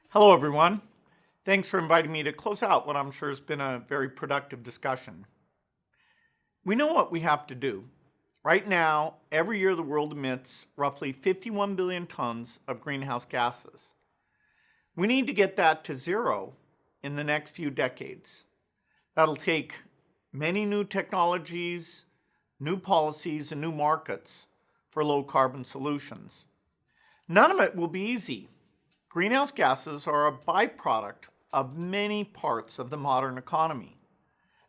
Hello, everyone. Thanks for inviting me to close out what I'm sure has been a very productive discussion. We know what we have to do. Right now, every year the world emits roughly 51 billion tons of greenhouse gases. We need to get that to zero in the next few decades. That'll take many new technologies, new policies, and new markets for low carbon solutions. None of it will be easy. Greenhouse gases are a byproduct of many parts of the modern economy.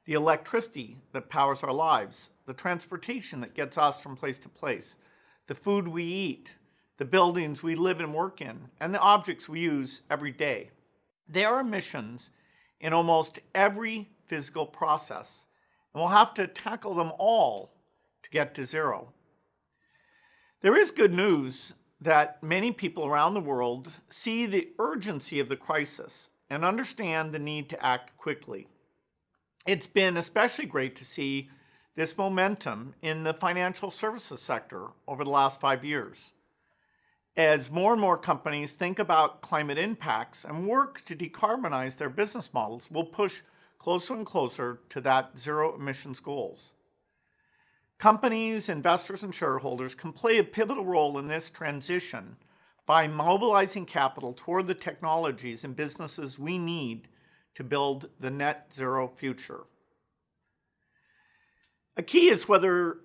The electricity that powers our lives, the transportation that gets us from place to place, the food we eat, the buildings we live and work in, and the objects we use every day. There are emissions in almost every physical process, and we'll have to tackle them all to get to zero. There is good news that many people around the world see the urgency of the crisis and understand the need to act quickly. It's been especially great to see this momentum in the financial services sector over the last 5 years. As more and more companies think about climate impacts and work to decarbonize their business models, we'll push closer and closer to that zero emissions goals. Companies, investors, and shareholders can play a pivotal role in this transition by mobilizing capital toward the technologies and businesses we need to build the net zero future. A key is whether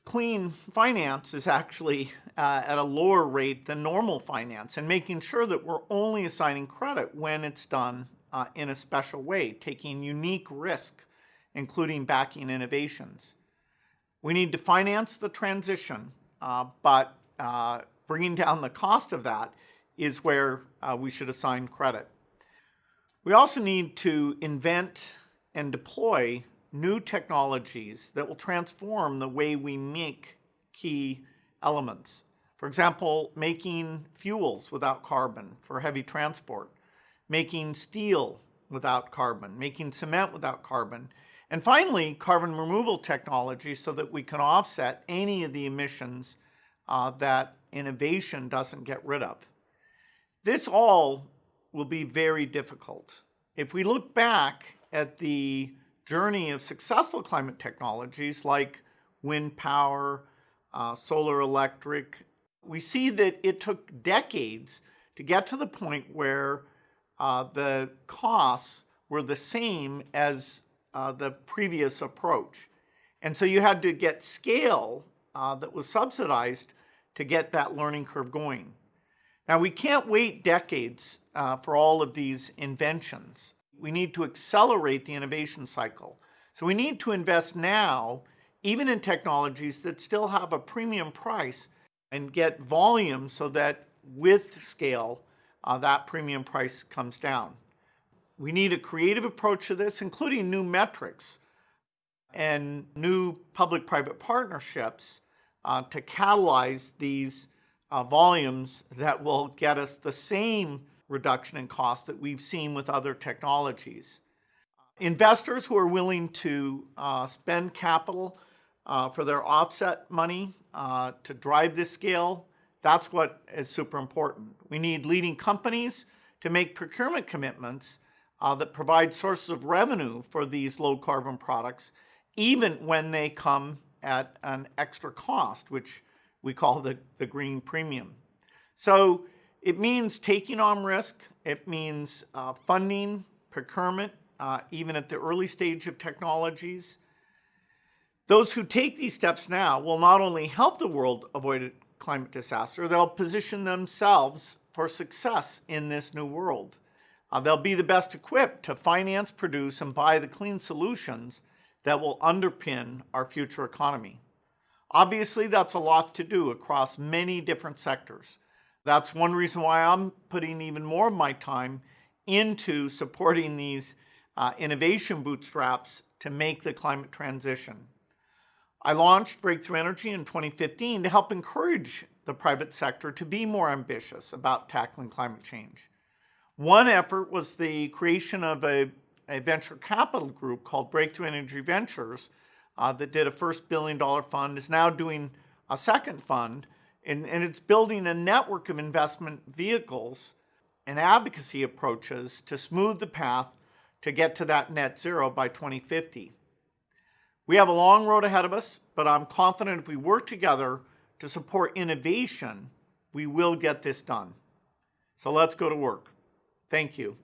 clean finance is actually at a lower rate than normal finance, and making sure that we're only assigning credit when it's done in a special way, taking unique risk, including backing innovations. We need to finance the transition, but bringing down the cost of that is where we should assign credit. We also need to invent and deploy new technologies that will transform the way we make key elements. For example, making fuels without carbon for heavy transport, making steel without carbon, making cement without carbon, and finally, carbon removal technology so that we can offset any of the emissions that innovation doesn't get rid of. This all will be very difficult. If we look back at the journey of successful climate technologies like wind power, solar electric, we see that it took decades to get to the point where the costs were the same as the previous approach. And so you had to get scale that was subsidized to get that learning curve going. Now, we can't wait decades for all of these inventions. We need to accelerate the innovation cycle. So we need to invest now, even in technologies that still have a premium price, and get volume so that with scale, that premium price comes down. We need a creative approach to this, including new metrics and new public-private partnerships to catalyze these volumes that will get us the same reduction in cost that we've seen with other technologies. Investors who are willing to spend capital for their offset money to drive this scale, that's what is super important. We need leading companies to make procurement commitments that provide sources of revenue for these low carbon products, even when they come at an extra cost, which we call the green premium. So it means taking on risk. It means funding, procurement, even at the early stage of technologies. Those who take these steps now will not only help the world avoid a climate disaster, they'll position themselves for success in this new world. They'll be the best equipped to finance, produce, and buy the clean solutions that will underpin our future economy. Obviously, that's a lot to do across many different sectors. That's one reason why I'm putting even more of my time into supporting these innovation bootstraps to make the climate transition. I launched Breakthrough Energy in 2015 to help encourage the private sector to be more ambitious about tackling climate change. One effort was the creation of a venture capital group called Breakthrough Energy Ventures that did a first $1 billion fund, is now doing a second fund, and it's building a network of investment vehicles and advocacy approaches to smooth the path to get to that net zero by 2050. We have a long road ahead of us, but I'm confident if we work together to support innovation, we will get this done. So let's go to work. Thank you.